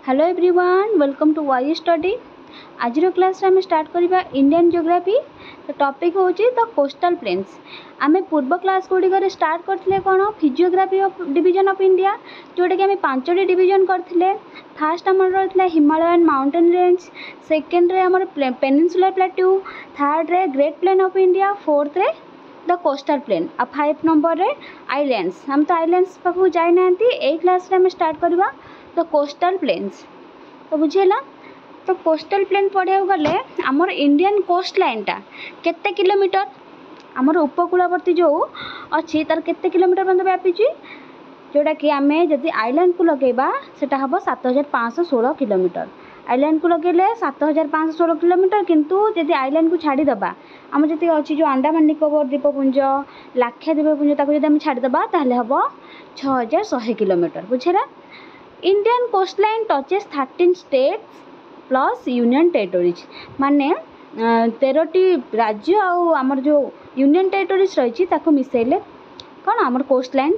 Hello everyone welcome to Y study. आज class आम start करवा इंडियन ज्योग्राफी। तो टॉपिक हूँ द कोस्टल प्लेन्स। आम पूर्व क्लास गुड़िक स्टार्ट करते कौन physiography of division of India, जोटा कि आम 5टी डिवीजन करते। फास्ट आम रही हिमालयन माउंटेन रेंज, सेकेंड रे आम पेनिनसुलर प्लेट्यू, थर्ड रे great plain of India, fourth रे द कोस्टल प्लेन आ 5 नंबर रे आइलैंड्स। हम तो आइलैंड्स पाखु जाई नांती, ए क्लास रे हम स्टार्ट करवा द कोस्टल प्लेन्स। तो बुझेला। तो कोस्टल प्लेन पढ़िया गले आमर इंडियन कोस्ट लाइन टा केते किलोमीटर, आमर उपकूलवर्ती जो अच्छी तार केते किलोमीटर पर्यंत व्यापीची, जोटा कि आम जदि आइलैंड को लगेबा सेटा हम 7516 किलोमीटर। आइलैंड को लगेले 7516 किलोमीटर, किंतु जदि आइलैंड को छाड़ीदबा आम जी अच्छी जो अंडमान निकोबर द्वीपपुंज, लाक्षा द्वीपपुंज ताको जदि आम छाड़ीदबा ताहले हम 6100 किलोमीटर। बुझेला। Indian coast line touches 13 states plus union territories, माने 13टी राज्य आमर जो यूनियन टेरिटोरीज रही मिसेले कौन आमर कोस्ट लाइन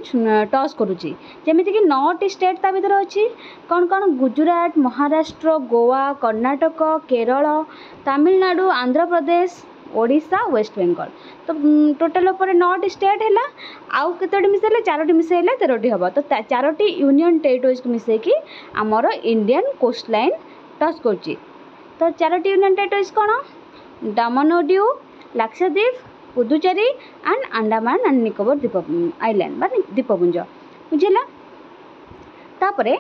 टच करुच्ची। जमीक 9टी स्टेट ता भर अच्छी कौन कौन गुजरात, महाराष्ट्र, गोवा, कर्नाटक, केरल, तमिलनाडु, आंध्र प्रदेश, ओडिशा, वेस्ट बेंगल। तो टोटाल उपर 9टी स्टेट है। आउ केतोटी मिसेले 4टी मिसेले 13टी हम। तो 4टी यूनियन टेरिटोरीज को मिसेकी आमर इंडियन कोस्ट लाइन टच करुच्ची। तो 4टी यूनियन टेरिटोरीज कौन? दमन और दीव, लाक्षाद्वीप, पुदुचेरी एंड अंडमान एंड निकोबर द्वीप आइलैंड बा द्वीपपुंज। बुझेला। तापरे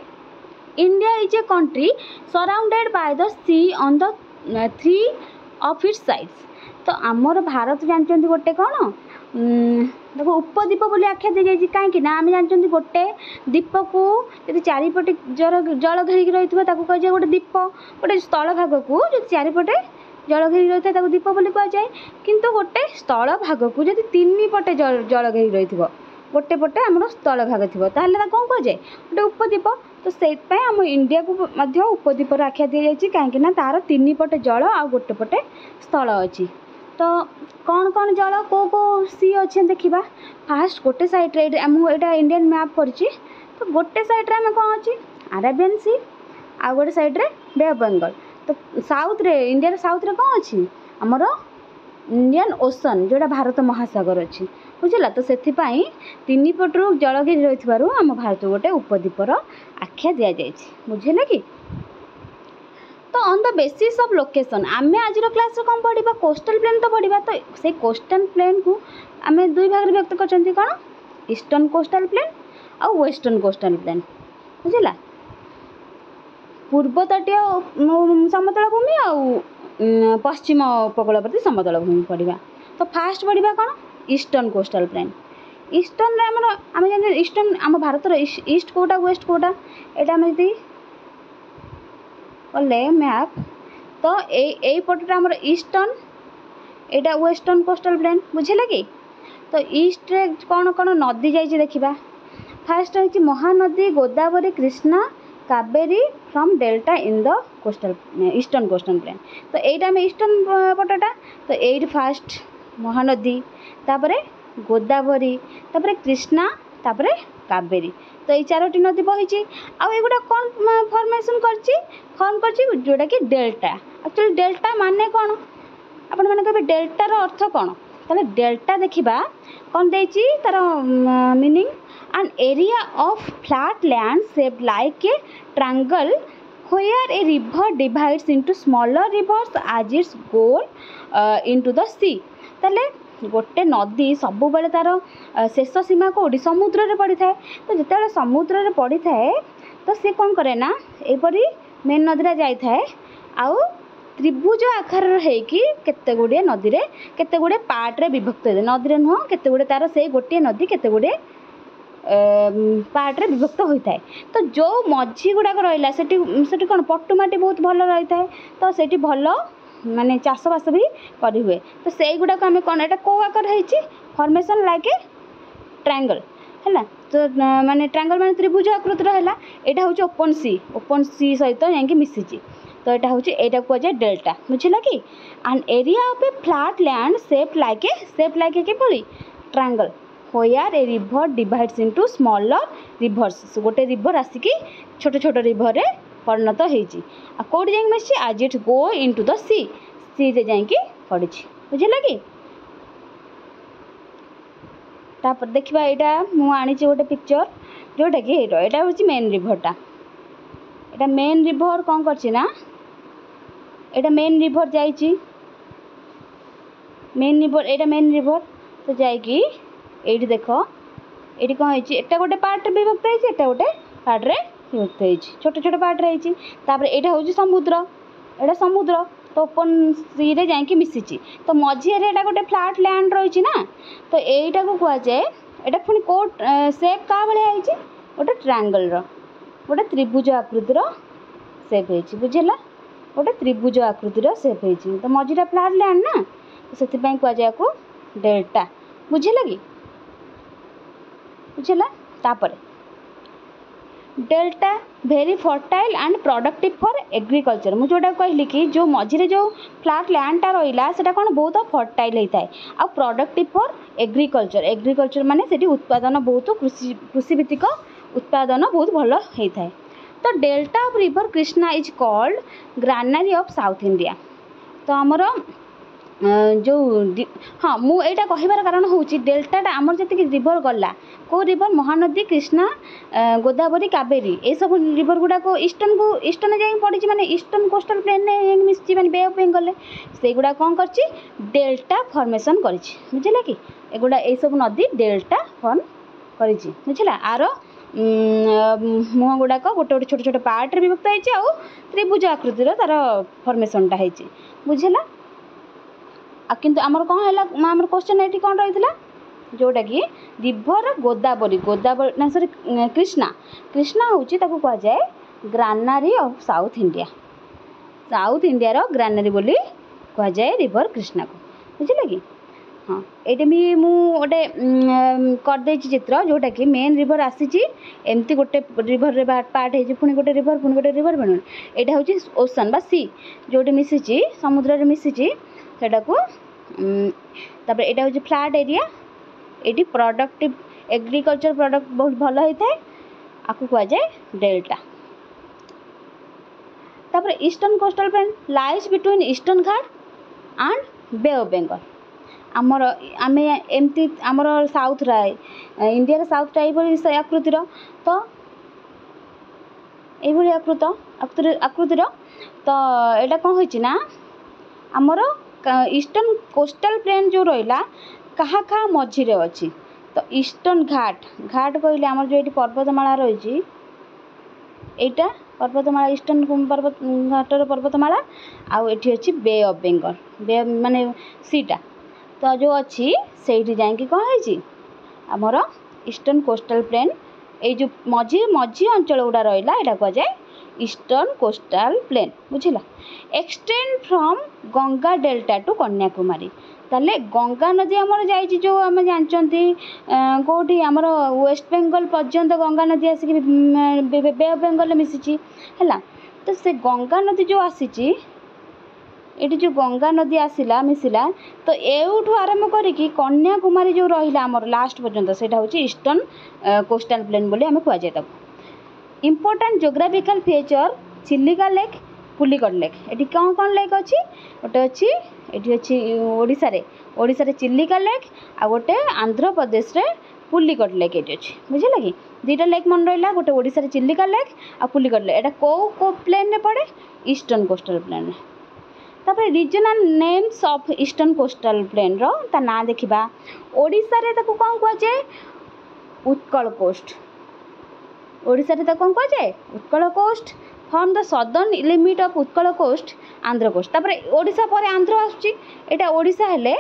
India is a country surrounded by the sea on the 3 of its sides. तो आमर भारत जानते गोटे कौन देखो उपद्वीप बोली आख्या दी जाए कहीं आम जानते गोटे द्वीप को यदि चारिपटे जल घेरिक रही है कहुए गोटे द्वीप, गोटे स्थल भाग को जो चारिपटे जल घेरिक रही है द्वीप बोली कहुए। किंतु गोटे स्थल भाग को जब 3 पटे जल घेरिक रही है, गोटे पटे आम स्थल भाग थी कौन कहुए गोटे उपद्वीप। तो से आम इंडिया को उपद्वीप आख्या दी जाए कहीं तार 3 पटे जल आ गोटे पटे स्थल अच्छी। तो कौन कौन जल को सी अच्छे देखा। फास्ट गोटे सैड्रे यहाँ इंडियन मैप करछि। तो गोटे सैड्रे आम कौन अच्छी अरेबियन सी, आ गोटे सैड्रे बे ऑफ बेंगल। तो साउथ रे इंडिया साउथ रे कौन अच्छी आमर इंडियन ओशन, जोड़ा भारत महासागर अच्छी। बुझला। तो से 3 पटू जल घेरी रही आम भारत गोटे उपद्वीपर आख्या दि जाए। बुझेगा कि। तो on the basis of location आम आज क्लास कौन पढ़ा कोस्टल प्लेन तो पढ़ा। तो से कोस्टल प्लेन को आम 2 भाग व्यक्त कर कौन ईस्टर्न कोस्टल प्लेन और वेस्टर्न कोस्टल प्लेन। बुझला। पूर्व तटीय समतल भूमि और पश्चिम उपकूलवर्ती समतल भूमि पढ़ा। तो फास्ट पढ़ा कौन ईस्टर्न कोस्टल प्लेन। ईस्टर्न आम जान ईस्टर्न आम भारत ईस्ट कोटा वेस्ट कोटा यहाँ आम जी कले मैप। तो यही पटे आम ईस्टर्न यहाँ वेस्टर्न कोस्टल प्लेन। बुझेगा कि। तो ईस्ट रे कौन कौन नदी जाइए देखा। फास्ट है Mahanadi Godavari, Krishna, Kaveri from delta in the coastal eastern coastal plane. तो यहीटा आम ईस्टर्न पटटा। तो यही फास्ट महानदी, तापरे गोदावरी, तापरे कृष्णा, तापरे कावेरी। तो ये 4टी नदी बही आगुड़ा कौन फॉर्मेशन फॉर्म कर जोटा कि डेल्टा। एक्चुअली डेल्टा माने कौन आपण मैंने कहे डेल्टार अर्थ कौन। ताले डेल्टा देखा कौन देती तार meaning an area of flat land shaped like A triangle where a river divides into smaller rivers as its goal into the sea। ताले गोटे नदी सब बेले तार शेष सीमा कौटी समुद्र में पड़ी थाए। तो जिते समुद्र में पड़ी थाए तो सी कौन करे ना यहपरी मेन नदी जाए आउ त्रिभुज आकार होते गुड़े नदी में केते गुड़े पार्ट रे विभक्त होते नदी नुह केते गुड़े तार से गोटे नदी केते गुड़े पार्ट रे विभक्त होता है। तो जो मझी गुड़ाक रहा से कौन पटुमाटी बहुत भल रही है। तो से भल माने चाषबास भी करी हुए। तो से गुड़ाक आम कौन यहाँ कौ आकार होती फॉर्मेशन लाइक ए ट्रायंगल है। तो माने ट्रायंगल माने त्रिभुज आकृतिर है। यहाँ हूँ ओपन सी सहित जाकि मिसी। तो यहाँ हूँ यहाँ कहुए डेल्टा। बुझला कि। And area of a flat land shaped like a किभली triangle where a river divides into smaller rivers। गोटे रिवर आसिकी छोट छोट रिवर परिणत होती कौट जाए मिसी आज it go into the sea रे जाकि पड़ी बुझे कि तापर देखा यहाँ मुझे गोटे पिक्चर जोटा कि यहाँ हूँ मेन रिभरटा यहाँ मेन रिभर कौन करना यहाँ मेन रिभर जाइए मेन रिभर यहाँ मेन रिभर तो जाकि ये देख ये कौन है गोटे पार्ट विभक्त होती गोटे पार्ट विभक्त होती छोट छोट पार्ट रही यहाँ हूँ समुद्र यहाँ समुद्र तो ओपन सी रे जाकि मिसी तो मझीरे यहाँ गोटे फ्लाट लैंड रही ना तो यहीटा को कहुए यहाँ पुणी कोट सेप क्या भाया गोटे ट्रायंगल गोटे त्रिभुज आकृतिर सेप हो बुझेगा गोटे त्रिभुज आकृतिर सेप हो तो मझीटा फ्लाट लैंड ना तो से कहुए को डेल्टा बुझेगा कि बुझेगा तापर delta very fertile and productive for agriculture मुझे जोटा कहली कि जो मझीरे जो फ्लाट लैंडटा रहा से कौन बहुत फर्टाइल होता है आ प्रोडक्टिव फॉर एग्रीकल्चर माने से उत्पादन बहुत कृषिभित्तिक उत्पादन बहुत भल होता है तो delta of river Krishna is called granary of South India तो आमर जो हाँ मुझे कहबार कारण हूँ डेल्टाटा आमर जी रिवर गला कौ रिवर महानदी कृष्णा गोदावरी कावेरी ये सब रिवर गुड़ाक ईस्टर्न जाए पड़ी माने ईस्टर्न कोस्टल प्लेन मिसी माने बे ऑफ बेंगल से गुड़ा कौन कर डेल्टा फॉर्मेशन कर बुझे कि एगुड़ा ये सब नदी डेल्टा फॉर्म कर बुझला आर मुह गुड़ाक गोटे गोटे छोट छोट पार्ट विभक्त होती त्रिभुज आकृतिर तार फॉर्मेशनटा होती बुझेगा किंतु आमर कौन है आमर क्वेश्चन ये कौन रही जोटा कि रिभर गोदावरी ना सॉरी कृष्णा हूँ कहुए ग्रानारी ऑफ साउथ इंडिया ग्रानारी बोली कहुए रिभर कृष्णा को बुझे कि हाँ ये भी मुझे करदे चित्र जोटा कि मेन रिभर आसी एमती गोटे रिभर पार्ट है पुणी गोटे रिभर बन यहाँ हूँ ओसन बा सी जोटी मिसी समुद्र मिसी सेटा को तापर यहाँ हूँ फ्लैट एरिया ये प्रोडक्टिव एग्रीकल्चर प्रोडक्ट बहुत भल होता है आपको कहुए डेल्टा तापर eastern coastal plain lies between eastern Ghat and Bay of Bengal आमर आम एमती आमर साउथ राय इंडिया साउथ ये आकृतिर तो ये आकृतिर तो यहाँ कौन होना आमर ईस्टर्न कोस्टल प्लेन जो रहा कहा कहा मझीरे अच्छी तो ईस्टर्न घाट कहले आमर जो ये पर्वतमाला रही यहाँ पर्वतमाला ईस्टर्न पर्वत घाटर पर्वतमाला आठी अच्छी बे ऑफ बेंगल बे माने सीटा तो जो अच्छी से जाकि कौन है आमर ईस्टर्न कोस्टल प्लेन ये जो मझी अंचल गुड़ा रहा यहाँ कहुए ईस्टर्न कोस्टल प्लेन बुझला extend from Ganga delta two Kanyakumari ताले गंगा नदी आमर जाइए जो आम जानते कौटी आमर वेस्ट बेंगल पर्यंत गंगा नदी आसिक बे ऑफ बेंगल मिसी है तो से गंगा नदी जो आसी ये जो गंगा नदी आसला मिसिला तो एठू आरंभ करी कन्याकुमारी जो रहा आमर लास्ट पर्यंत से हूँ ईस्टर्न कोस्टल प्लेन बोली आम कहुए important geographical feature Chilika lake Pulicat lake ये कौन कौन लेक अच्छी गोटे अच्छी ये अच्छी ओडिशा रे चिलिका लेक आ गोटे आंध्र प्रदेश रे पुलिकट लेक ये अच्छी बुझे कि दुईटा लेक मन रहा गोटे ओडिशा रे चिलिका लेक आ पुलिकट लेक यहाँ कौ प्लेन रे पड़े ईस्टर्न कोस्टल प्लेन तापर regional names of eastern coastal plain रो ता ना देखिबा ओडिशा रे ताको कौन कहुए उत्कल कोस्ट ओडिशा रे ताको कौन कहुए Utkal coast from the southern limit of Utkal coast Andhra coast तापर ओडिशा पर आंध्र आसुची एटा ओडिशा हेले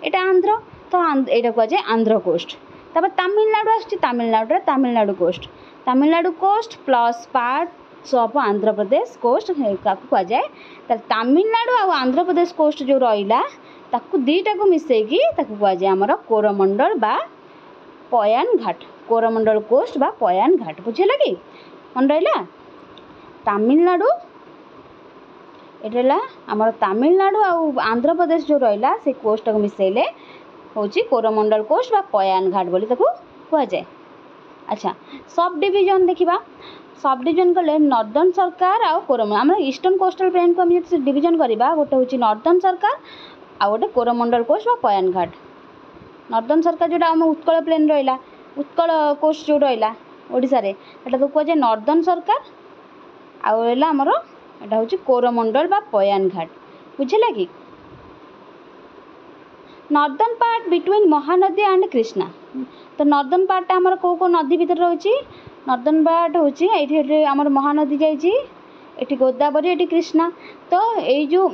एटा आंध्र तो एटा कहुए आंध्र कोस्ट तापर तमिलनाडु आसुची Tamil Nadu coast plus parts of Andhra Pradesh coast कहुए तमिलनाडु आ आंध्र प्रदेश कोस्ट जो रहा ताकू दीटा को मिसेकी ताकू कहुए आमर कोरमंडल बा पयान घाट कोरमंडल कोस्ट बा पयान घाट बुझेगा कि मन रहा तमिलनाडु ये आमर तमिलनाडु आ आंध्र प्रदेश जो रहा से कोस्ट को मिसेले हूँ कोरमंडल कोस्ट बा पयान घाट बोली कहुए अच्छा सब डिविजन देखा सब डिविजन कले नॉर्दर्न सरकार आउ कोरोमंडल आम ईस्टर्न कोस्टल प्लेन को आम डिविजन करवा गोटे हूँ नॉर्दर्न सरकार आ गोटे कोरोमंडल कोस्ट पयान घाट। नॉर्दर्न सरकार जोटा आम उत्कल प्लेन रहा उत्कल कोस्ट जो रहा ओडिशा रे एटा तो कहुए नॉर्दर्न सरकार आउ रहा आमर एटा हूँ कोरोमंडल बा पयान घाट बुझेगा कि। Northern part between Mahanadi and Krishna तो नॉर्दर्न पार्ट आमर कौ नदी भितर रही नॉर्दर्न पार्ट हूँ ये आमर महानदी जाइए गोदावरी ये कृष्णा तो ये जो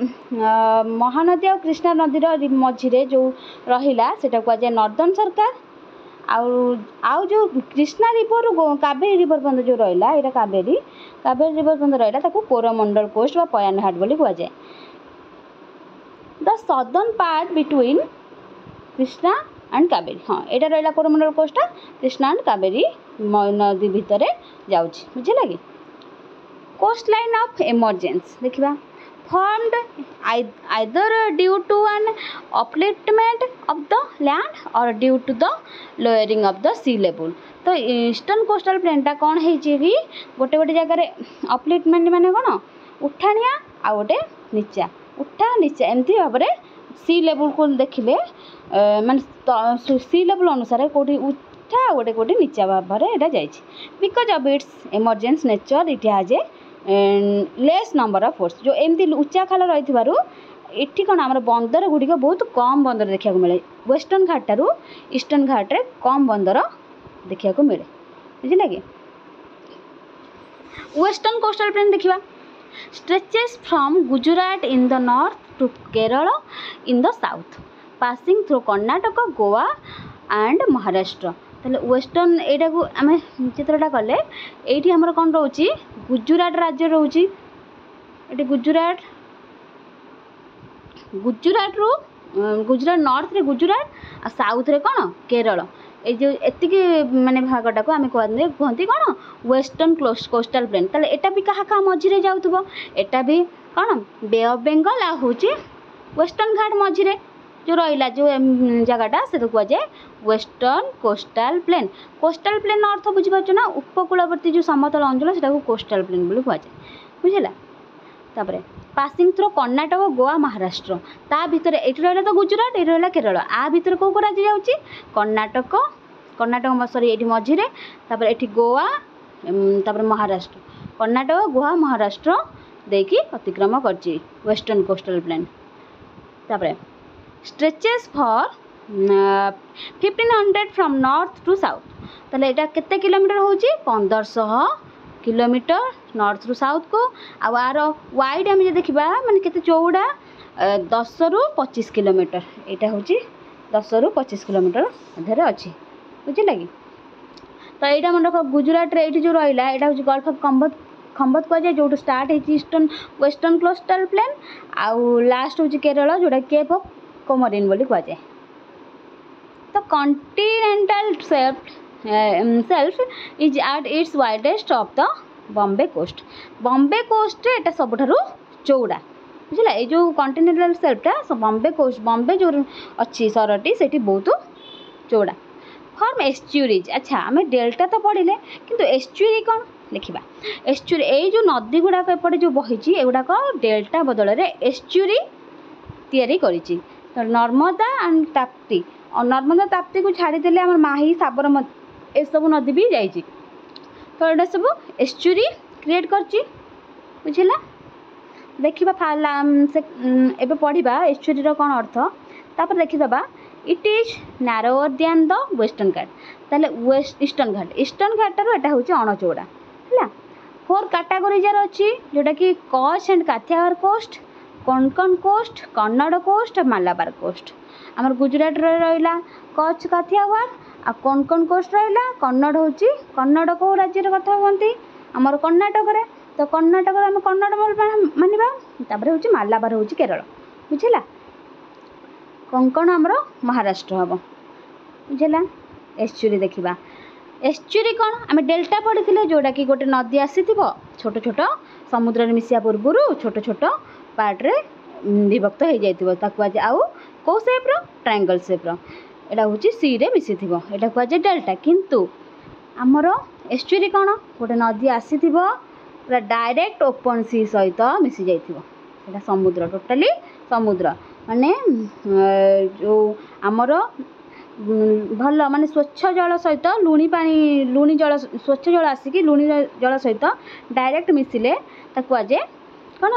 महानदी और कृष्णा नदी मझिरे जो रहा से कहुए नॉर्दर्न सरकार आउ जो कृष्णा रिवर कावेरी रिवर बंद जो रहा यहाँ कावेरी रिवर बंद रहा कोरोमंडल कोस्ट बा पयान घाट बोली कहुए। The southern part between Krishna and Kaveri हाँ यहाँ रहा कोरोमंडल कोस्ट कृष्णा एंड कावेरी नदी भितर जाऊँगी बुझे कि। कोस्ट लाइन ऑफ इमरजेंस देखा formed either due to an upliftment of the land or due to the lowering of the sea level। तो ईस्टर्न कोस्टल प्लेनटा कौन है कि गोटे गोटे जगह अपलिफ्टमेंट माने कौन उठाणिया आ गोटे नीचा उठा नीचा एमती भाव में सी लेवल को देखिले माने सी लेवल अनुसार कोटी उठा गोटे कोटी नीचा भाव में यहाँ जाइए because of its emergence nature it has a less number of force जो एमती उच्चा खाल रही कौन आम बंदर गुड़िक बहुत कम बंदर देखा मिले वेस्टर्न घाट ठारू ईस्टर्न घाट रे कम बंदर देखा मिले बुझे कि। वेस्टर्न कोस्टल प्लेन देखा stretches from Gujarat in the north to Kerala in the south passing through Karnataka Goa and Maharashtra. ताले वेस्टर्न एटा को आम चित्रटा कले ये आमर कौन रोची गुजरात राज्य रोची ये गुजरात गुजरात रू गुजरात नॉर्थ रे गुजरात आ साउथ रे कौन केरल ये जो एतिक माने भागटा को आम कहते कौन वेस्टर्न कोस्टल प्लेन। ताले एटा भी क्या क्या मझिरे जाउथबो एटा भी कौन बे ऑफ बेंगल आ होची वेस्टर्न घाट मझिरे जो रहा जो जगटा से तो कहुए वेस्टर्न कोस्टल प्लेन अर्थ बुझीपार ना उपकूलवर्ती जो समतल अंचल से कोस्टल प्लेन बोली कहुए बुझेगा। तापर पासिंग थ्रू कर्नाटक गोवा महाराष्ट्र ता भितर ये रहा तो गुजरात ये रहा केरल आ भितर कौ राज्य जाऊँगी कर्नाटक सॉरी ये मझिरे तापर ये गोवा तापर महाराष्ट्र कर्नाटक गोवा महाराष्ट्र देकी अतिक्रम करची वेस्टर्न कोस्टल प्लेन। तापर stretches for 1500 from north to south ताले एटा केते किलोमीटर होची 1500 किलोमीटर नॉर्थ टू साउथ को आर वाइड आम देखा माने केते चौड़ा 10 रु 25 किलोमीटर यहाँ हूँ 10 रु 25 किलोमीटर मध्य अच्छी बुझे कि। तो यहाँ मन रख गुजरात रे जो रहा यहाँ हूँ गल्फ ऑफ खम्बत कहुए जो स्टार्ट है ईस्टर्न वेस्टर्न कोस्टल प्लेन आउ लास्ट हूँ केरल जोटा केप ऑफ कोमोरिन बोली कहुए। तो continental shelf is at its widest off the Bombay coast एटा सब चौड़ा बुझला ये जो कॉन्टिनेंटल शेल्फटा बॉम्बे जो अच्छी सरटी से बहुत चौड़ा। फॉर्म एस्च्यूरीज अच्छा आम डेल्टा तो पढ़ले किंतु एस्च्यूरी कौन देखा एस्च्यूरी ये जो नदी गुड़ाक एपटे जो बही एगुड़ाक डेल्टा बदल में एस्च्यूरी तैयारी करिछि। तो नर्मदा एंड ताप्ती और नर्मदा ताप्ती को छाड़ीदे आम माही साबरमती ये सब नदी भी जाइए तो ये सब एस्च्यूरी क्रिएट करछि बुझला। देखा से एबे पढ़ा एस्च्यूरीर कौन अर्थ तापर देखीदबा it is narrower than the western ghat ताले वेस्ट ईस्टर्न घाटार एटा हूँ अणचौड़ा है। 4 कैटेगोरीज अच्छी जोटा कि Kutch and Kathiawar coast Konkan coast Kannada coast Malabar coast आमर गुजरात रहा कच्छ काठियावाड़ आ कोंकण कोस्ट रहा कन्नड़ हूँ कन्नड़ को राज्य कथा कहती आमर कर्णाटक रे तो कर्णाटक आम कन्नड़ मानवा तापर हूँ मालाबार हूँ केरल बुझला कोंकण आमर महाराष्ट्र हम बुझला। एस्च्यूरी देखा एस्च्यूरी कौन आम डेल्टा पढ़ी जोटा कि गोटे नदी आसी छोट छोट समुद्र मिसिया पूर्व छोट छोट पार्ट्रे विभक्त हो जाए आउ कौ सेप्र ट्रायंगल सेप्र यहाँ हूँ सी रे मिसी यहाँ कहुए डेल्टा किंतु आमर एस्चुरी कौन गोटे नदी आसी पूरा डायरेक्ट ओपन सी सहित मिसी जाइए समुद्र टोटाली समुद्र माने जो आमर भल माने स्वच्छ जल सहित लुणी पानी लुणी जल स्वच्छ जल आसिक लुणी जल सहित डायरेक्ट मिसिले ताकू आजे कौन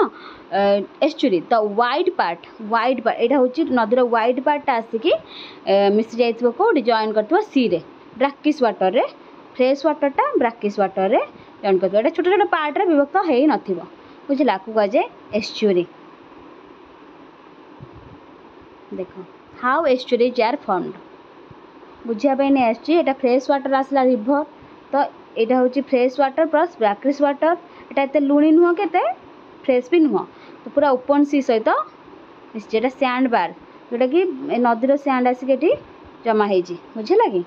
एस्चुरी द वाइड पार्ट यहाँ हूँ नदीर वाइड पार्टा आसिक मिसी जाइए कौटी जॉइन कर सी रे ब्राकिश वाटर रे फ्रेश वाटरटा ब्राकिश वाटर रे जॉइन कर छोट छोट पार्ट रे विभक्त हो न बुझला आपको कहुए एस्चुरी। देख हाउ एस्चुरीज आर फॉर्म्ड बुझापी नहीं आसची एटा फ्रेश वाटर आसला रिभर तो यहाँ हूँ fresh water plus brackish water एटा एते लुणी नुह के फ्रेश भी नुह तो पूरा ओपन सी सहित मिसी सैंड बार जोटा कि नदीर सैंड आसिक जमा हो बुझला कि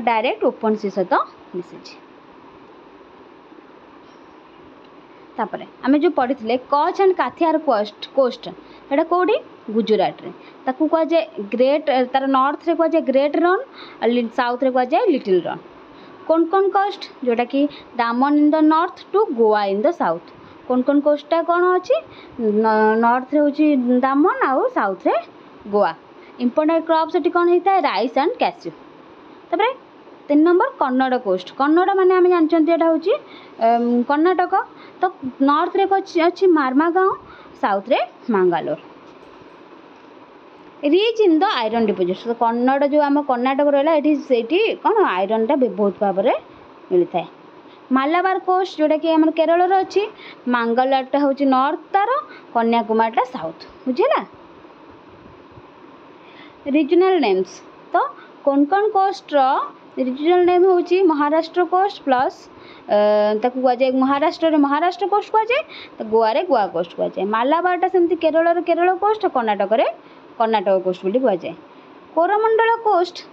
डायरेक्ट ओपन सी सहित मिसी तापर आम जो पढ़ी कच्छ एंड काथियार कोस्ट एटा कौटी गुजरात रे ताकू कहुए ग्रेट तार नॉर्थ रे कहुए ग्रेट रन और साउथ रे कहुए लिटिल रन कौन कौन कोस्ट जोटा कि Daman in the north to Goa in the south कौन कौन कोस्टा कौन अच्छी नॉर्थ रे हूँ दामन आउ साउथ रे गोवा इंपोर्टेंट क्रॉप्स ये कौन होता है राइस एंड कैश्यू तापर 3 नंबर कन्नड़ कोस्ट कन्नड़ माने आम जानते यहाँ हूँ कर्णाटक तो नॉर्थ रे अच्छी मार्मागांव साउथ रे Mangalore rich in the iron deposits तो कन्नड़ जो आम कर्णाटक रहा ये कौन आयरन टा बहुत भाव में मिलता है मालाबार कोस्ट जोटा कि आम केरल अच्छी मांगालोरटा हूँ नॉर्थ तार कन्याकुमारीटा साउथ बुझेगा रिजनल नेम्स तो कोंकण कोस्ट रिजनल नेम हूँ महाराष्ट्र कोस्ट प्लस ताकू कहुए महाराष्ट्र महाराष्ट्र कोस्ट कहुए तो गोवा रे गोवा कोस्ट कहुए मालाबारटा सेमती केरल केरल कोस्ट कर्णाटक रे कर्णाटक कोस्ट बोली कहुए कोरमंडल कोस्ट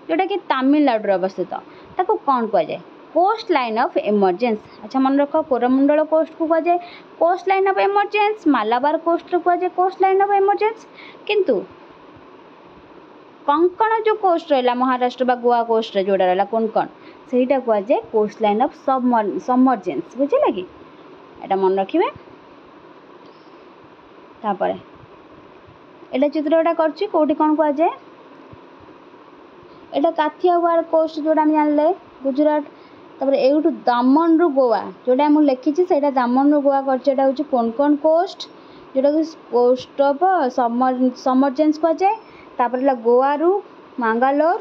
जोटा कि तमिलनाडु अवस्थित ताकू कौन कहुए कोस्ट लाइन ऑफ इमरजेंस अच्छा मन रख कोरमंडल कोस्ट को कहुए coast line of emergence Malabar coast कहुए कोस्ट लाइन ऑफ इमरजेंस किंतु कोंकण जो कोस्ट रहा महाराष्ट्र बा गोवा कोस्ट जोड़ा रहा कोंकण सेटा कहुए कोस्ट लाइन ऑफ सबमर्जेंस बुझे कि एटा मन रखिए तापर एटा चित्रटा करछि कोठी कौन कहुए एटा काथियावाड़ कोस्ट जोड़ा हम जानले गुजरात तापर एठू दामन रु गोवा जोड़ा मुझे लिखी से दामन रु गोवा करछे हूँ कोंकण कोस्ट जोटा कि कोस्ट ऑफ सबमर्जेंस कहुए तापर गोवा रु मांगालोर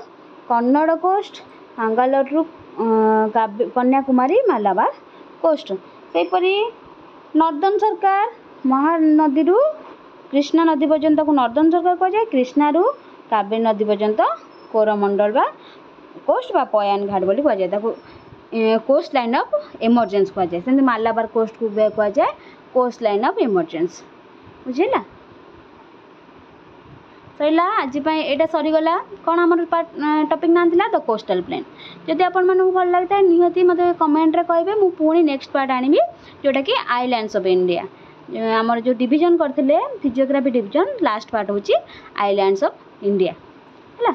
कन्नड़ कोस्ट मांगालोर रु कन्याकुमारी मालाबार कोस्ट सेपरी नॉर्दर्न सरकार महानदी रु कृष्णा नदी पर्यंत को नॉर्दर्न सरकार कहुए कृष्णा रु कावेरी नदी पर्यंत कोरमंडल बा कोस्ट बा पयान घाट बोली कहुए कोस्ट लाइन ऑफ इमरजेंस कहुए सेमती मालाबार कोस्ट को कहुए कोस्ट लाइन ऑफ इमरजेंस बुझेगा सैला आज यहाँ सरीगला कौन आम टॉपिक ना था द कोस्टल प्लेन जदि आपण मानक भल लगता है निहती मत कमेंट रे कहे मु पुणी नेक्स्ट पार्ट आनी जोटा कि आइलैंड्स ऑफ इंडिया आमर जो डिवीजन करते फिजियोग्राफी डिवीजन लास्ट पार्ट हूँ आइलैंड्स ऑफ इंडिया है।